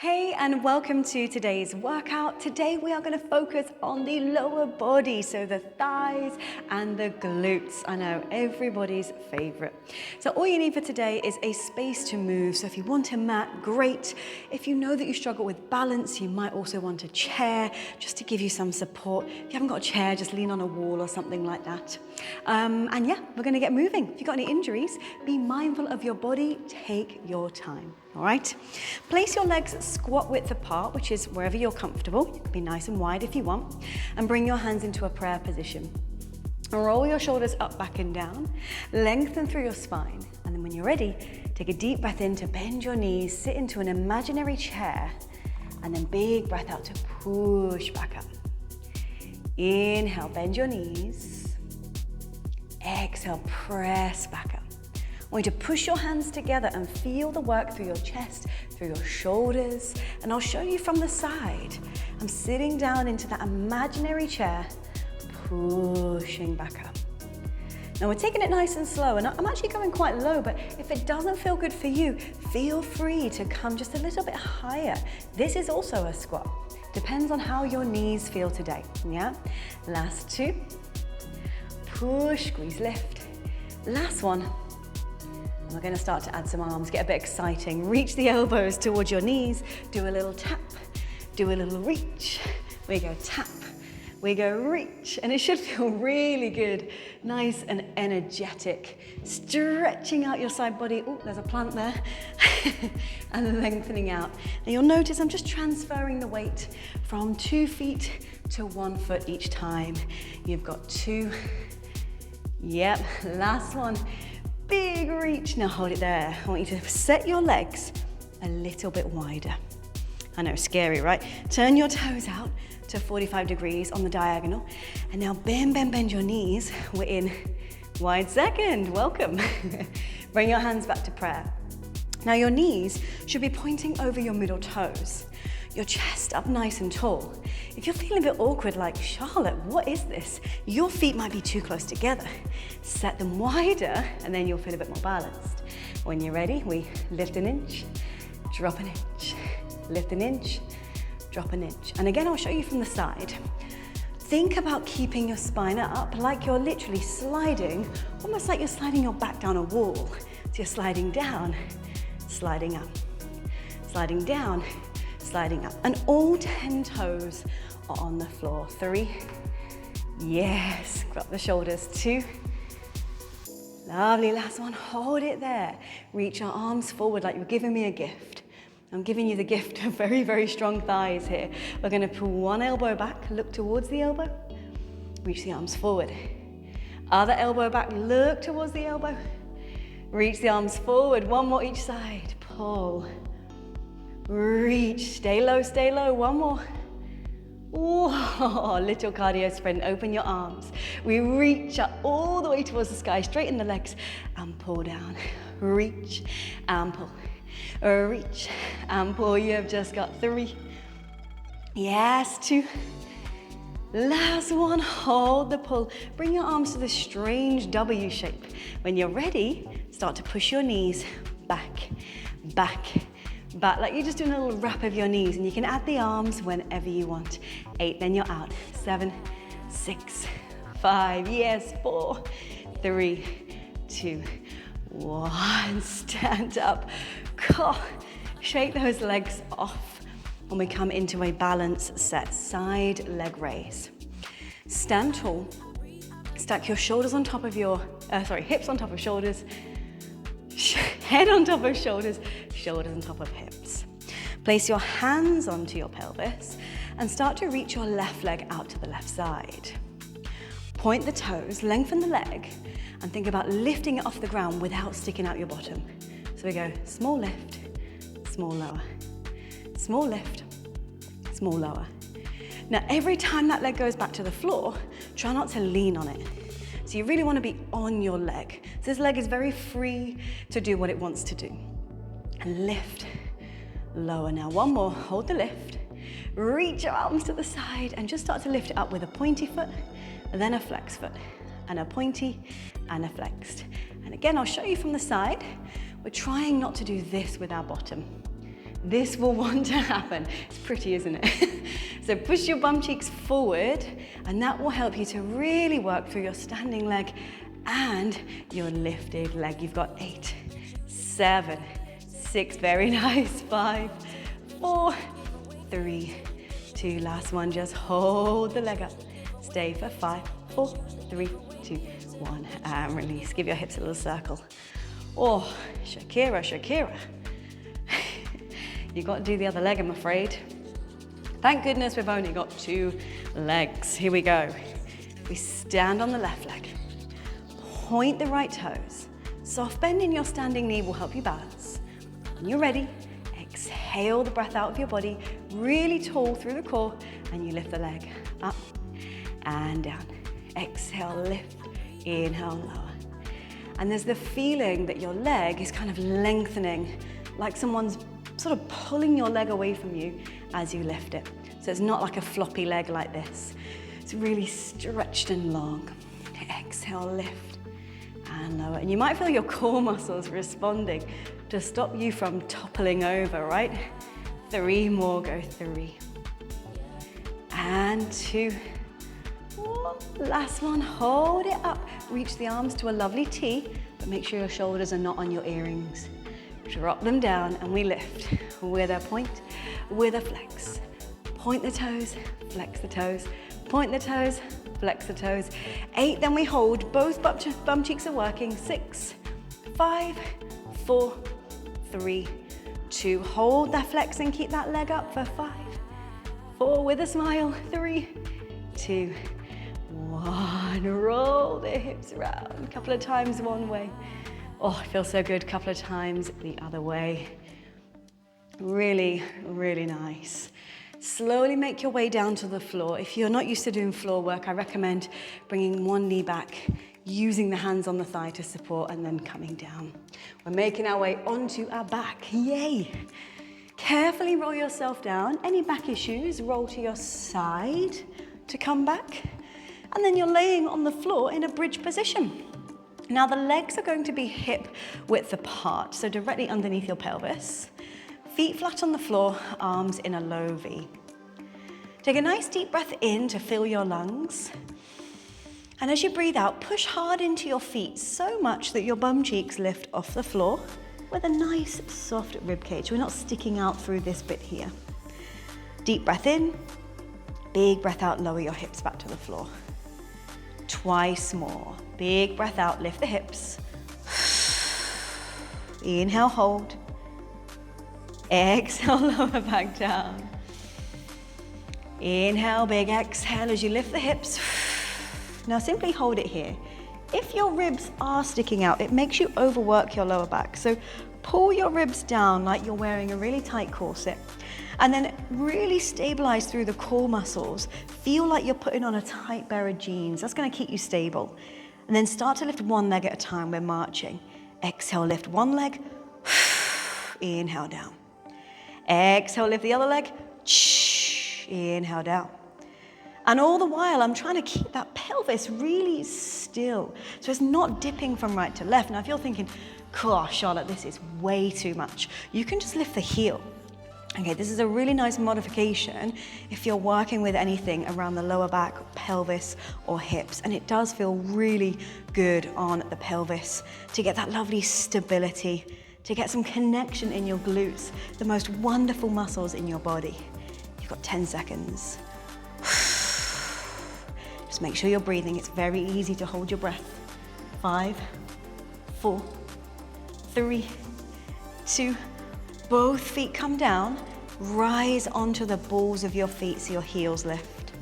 Hey, and welcome to today's workout. Today we are going to focus on the lower body, so the thighs and the glutes. I know, everybody's favorite. So all you need for today is a space to move. So if you want a mat, great. If you know that you struggle with balance, you might also want a chair just to give you some support. If you haven't got a chair, just lean on a wall or something like that. And yeah, we're going to get moving. If you've got any injuries, be mindful of your body. Take your time. All right, place your legs squat width apart, which is wherever you're comfortable. Be nice and wide if you want, and bring your hands into a prayer position. Roll your shoulders up, back and down, lengthen through your spine, and then when you're ready, take a deep breath in to bend your knees, sit into an imaginary chair, and then big breath out to push back up. Inhale, bend your knees. Exhale, press back up. I want you to push your hands together and feel the work through your chest, through your shoulders, and I'll show you from the side. I'm sitting down into that imaginary chair, pushing back up. Now we're taking it nice and slow, and I'm actually going quite low, but if it doesn't feel good for you, feel free to come just a little bit higher. This is also a squat. Depends on how your knees feel today, yeah? Last two. Push, squeeze, lift. Last one. And we're going to start to add some arms, get a bit exciting. Reach the elbows towards your knees, do a little tap, do a little reach. We go tap, we go reach, and it should feel really good, nice and energetic. Stretching out your side body. Oh, there's a plant there. And lengthening out. And you'll notice I'm just transferring the weight from 2 feet to 1 foot each time. You've got 2. Yep, last one. Big reach, now hold it there. I want you to set your legs a little bit wider. I know, scary, right? Turn your toes out to 45 degrees on the diagonal. And now bend your knees. We're in wide second, welcome. Bring your hands back to prayer. Now your knees should be pointing over your middle toes. Your chest up nice and tall. If you're feeling a bit awkward, like, Charlotte, what is this? Your feet might be too close together. Set them wider, and then you'll feel a bit more balanced. When you're ready, we lift an inch, drop an inch, lift an inch, drop an inch. And again, I'll show you from the side. Think about keeping your spine up like you're literally sliding, almost like you're sliding your back down a wall. So you're sliding down, sliding up, sliding down, sliding up, and all 10 toes are on the floor. 3, yes, drop the shoulders. 2, lovely, last one, hold it there. Reach your arms forward like you're giving me a gift. I'm giving you the gift of very, very strong thighs here. We're gonna pull one elbow back, look towards the elbow, reach the arms forward. Other elbow back, look towards the elbow, reach the arms forward, one more each side, pull. Reach, stay low, one more. Whoa, little cardio sprint, open your arms. We reach up all the way towards the sky, straighten the legs, and pull down. Reach, and pull. Reach, and pull. You have just got 3. Yes, 2. Last one, hold the pull. Bring your arms to this strange W shape. When you're ready, start to push your knees back, back, back, like you're just doing a little wrap of your knees, and you can add the arms whenever you want. 8, then you're out. 7, 6, 5, yes, 4, 3, 2, 1. Stand up. Shake those legs off when we come into a balance set. Side leg raise. Stand tall. Stack your shoulders on top of your, hips on top of shoulders. Head on top of shoulders, shoulders on top of hips. Place your hands onto your pelvis and start to reach your left leg out to the left side. Point the toes, lengthen the leg, and think about lifting it off the ground without sticking out your bottom. So we go small lift, small lower, small lift, small lower. Now every time that leg goes back to the floor, try not to lean on it. So you really want to be on your leg. So this leg is very free to do what it wants to do. And lift, lower. Now one more, hold the lift. Reach your arms to the side and just start to lift it up with a pointy foot, and then a flex foot, and a pointy, and a flexed. And again, I'll show you from the side. We're trying not to do this with our bottom. this will want to happen. It's pretty, isn't it? So push your bum cheeks forward, and that will help you to really work through your standing leg and your lifted leg. You've got 8, 7, 6, very nice, 5, 4, 3, 2, last one, just hold the leg up. Stay for 5, 4, 3, 2, 1, and release. Give your hips a little circle. Oh, Shakira, Shakira. You've got to do the other leg, I'm afraid. Thank goodness we've only got 2 legs. Here we go. We stand on the left leg. Point the right toes. Soft bend in your standing knee will help you balance. When you're ready, exhale the breath out of your body, really tall through the core, and you lift the leg up and down. Exhale, lift, inhale, lower. And there's the feeling that your leg is kind of lengthening, like someone's sort of pulling your leg away from you as you lift it. So it's not like a floppy leg like this. It's really stretched and long. Exhale, lift and lower. And you might feel your core muscles responding to stop you from toppling over, right? 3 more, go 3. And 2. 1. Last one, hold it up. Reach the arms to a lovely T, but make sure your shoulders are not on your earrings. Drop them down and we lift with a point, with a flex. Point the toes, flex the toes, point the toes, flex the toes. 8, then we hold, both bum cheeks are working. 6, 5, 4, 3, 2. Hold that flex and keep that leg up for 5, 4, with a smile. 3, 2, 1. Roll the hips around. A couple of times one way. Oh, it feels so good. A couple of times the other way. Really, really nice. Slowly make your way down to the floor. If you're not used to doing floor work, I recommend bringing one knee back, using the hands on the thigh to support, and then coming down. We're making our way onto our back. Yay! Carefully roll yourself down. Any back issues, roll to your side to come back. And then you're laying on the floor in a bridge position. Now the legs are going to be hip width apart, so directly underneath your pelvis. Feet flat on the floor, arms in a low V. Take a nice deep breath in to fill your lungs. And as you breathe out, push hard into your feet so much that your bum cheeks lift off the floor with a nice soft rib cage. We're not sticking out through this bit here. Deep breath in, big breath out, lower your hips back to the floor. Twice more. Big breath out, lift the hips. Inhale, hold. Exhale, lower back down. Inhale, big exhale as you lift the hips. Now simply hold it here. If your ribs are sticking out, it makes you overwork your lower back. So pull your ribs down like you're wearing a really tight corset. And then really stabilize through the core muscles. Feel like you're putting on a tight pair of jeans. That's gonna keep you stable. And then start to lift one leg at a time. We're marching. Exhale, lift one leg. Inhale, down. Exhale, lift the other leg. Inhale, down. And all the while, I'm trying to keep that pelvis really still. So it's not dipping from right to left. Now, if you're thinking, gosh, Charlotte, this is way too much, you can just lift the heel. Okay, this is a really nice modification if you're working with anything around the lower back, pelvis, or hips. And it does feel really good on the pelvis to get that lovely stability, to get some connection in your glutes, the most wonderful muscles in your body. You've got 10 seconds. Just make sure you're breathing. It's very easy to hold your breath. 5, 4, 3, 2, both feet come down, rise onto the balls of your feet so your heels lift.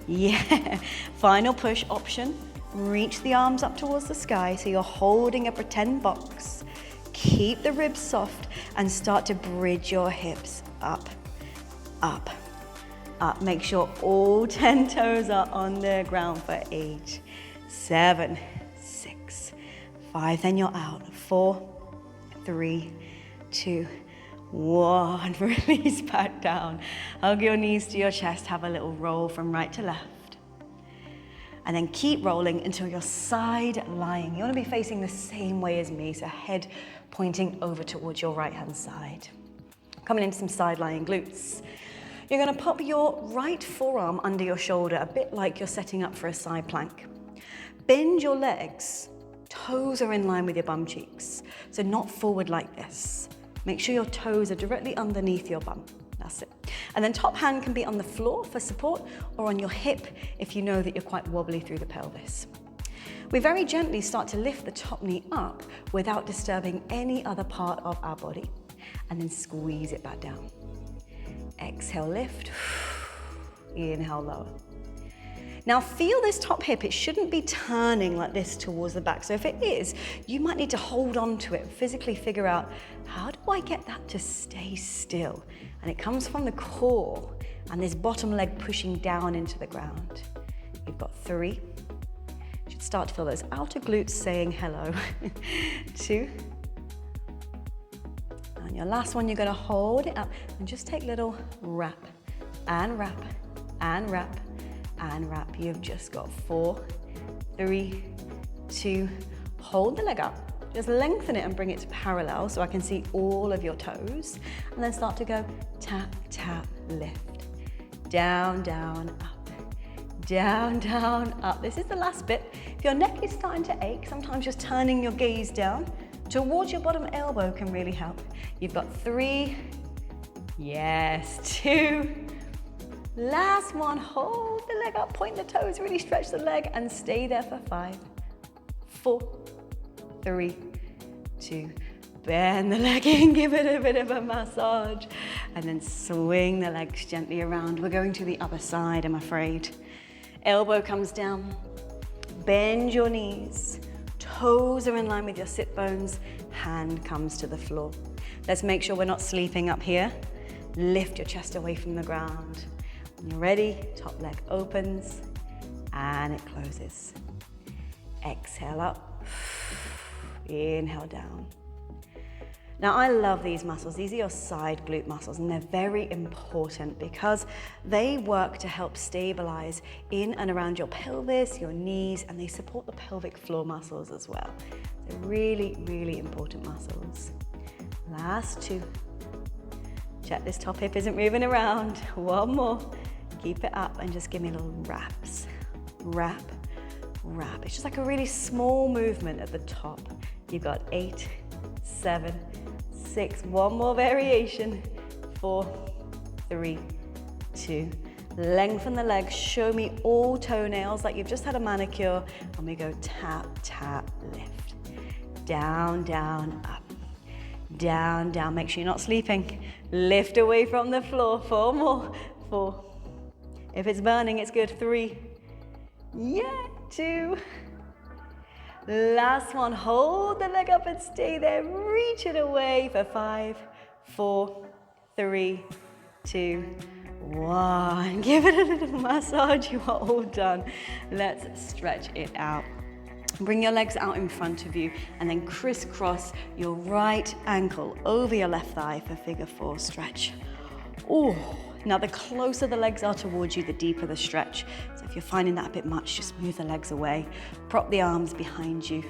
Yeah, final push option. Reach the arms up towards the sky so you're holding a pretend box. Keep the ribs soft and start to bridge your hips up, up, up. Make sure all 10 toes are on the ground for 8, 7, 6, 5, then you're out. 4, 3, 2, 1, release back down. Hug your knees to your chest, have a little roll from right to left. And then keep rolling until you're side lying. You want to be facing the same way as me, so head pointing over towards your right hand side. Coming into some side lying glutes. You're gonna pop your right forearm under your shoulder, a bit like you're setting up for a side plank. Bend your legs, toes are in line with your bum cheeks, so not forward like this. Make sure your toes are directly underneath your bum, that's it. And then top hand can be on the floor for support or on your hip if you know that you're quite wobbly through the pelvis. We very gently start to lift the top knee up without disturbing any other part of our body, and then squeeze it back down. Exhale, lift, inhale, lower. Now feel this top hip, it shouldn't be turning like this towards the back. So if it is, you might need to hold on to it, physically figure out, how do I get that to stay still? And it comes from the core and this bottom leg pushing down into the ground. You've got 3. You should start to feel those outer glutes saying hello. 2. And your last one, you're gonna hold it up and just take little wrap and wrap and wrap and wrap. You've just got 4, 3, 2, hold the leg up. Just lengthen it and bring it to parallel so I can see all of your toes. And then start to go tap, tap, lift. Down, down, up. Down, down, up. This is the last bit. If your neck is starting to ache, sometimes just turning your gaze down towards your bottom elbow can really help. You've got 3, yes, 2, last one, hold the leg up, point the toes, really stretch the leg and stay there for 5, 4, 3, 2, bend the leg in, give it a bit of a massage, and then swing the legs gently around. We're going to the other side, I'm afraid. Elbow comes down, bend your knees, toes are in line with your sit bones, hand comes to the floor. Let's make sure we're not sleeping up here. Lift your chest away from the ground. When you're ready, top leg opens and it closes. Exhale up, inhale down. Now I love these muscles. These are your side glute muscles and they're very important because they work to help stabilize in and around your pelvis, your knees, and they support the pelvic floor muscles as well. They're really, really important muscles. Last 2. Check this top hip isn't moving around. 1 more. Keep it up and just give me little wraps. Wrap, wrap. It's just like a really small movement at the top. You've got 8, 7, 6, 1 more variation. 4, 3, 2. Lengthen the legs, show me all toenails like you've just had a manicure. And we go tap, tap, lift. Down, down, up. Down, down. Make sure you're not sleeping. Lift away from the floor. 4 more. 4. If it's burning, it's good. 3. Yeah, 2. Last one, hold the leg up and stay there. Reach it away for 5, 4, 3, 2, 1. Give it a little massage. You are all done. Let's stretch it out. Bring your legs out in front of you and then crisscross your right ankle over your left thigh for figure 4 stretch. Oh, now the closer the legs are towards you, the deeper the stretch. So if you're finding that a bit much, just move the legs away. Prop the arms behind you.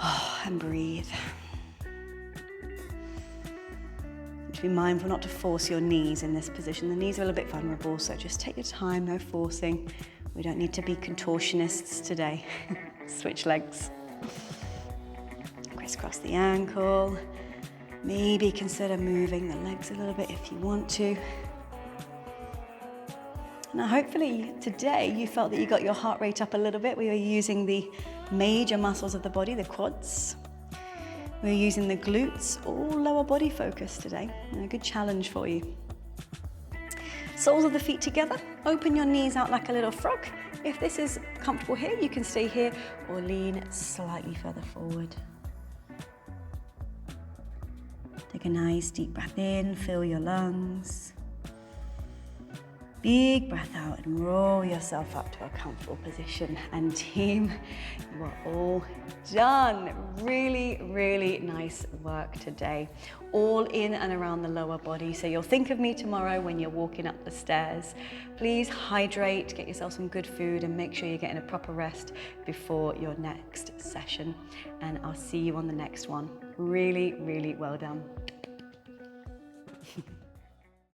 Oh, and breathe. Be mindful not to force your knees in this position. The knees are a little bit vulnerable, so just take your time, no forcing. We don't need to be contortionists today. Switch legs. Crisscross the ankle. Maybe consider moving the legs a little bit if you want to. Now hopefully today you felt that you got your heart rate up a little bit. We were using the major muscles of the body, the quads. We're using the glutes, all lower body focus today. A good challenge for you. Soles of the feet together, open your knees out like a little frog. If this is comfortable here, you can stay here or lean slightly further forward. Take a nice deep breath in, fill your lungs. Big breath out and roll yourself up to a comfortable position. And team, you are all done. Really, really nice work today. All in and around the lower body. So you'll think of me tomorrow when you're walking up the stairs. Please hydrate, get yourself some good food and make sure you're getting a proper rest before your next session. And I'll see you on the next one. Really, really well done.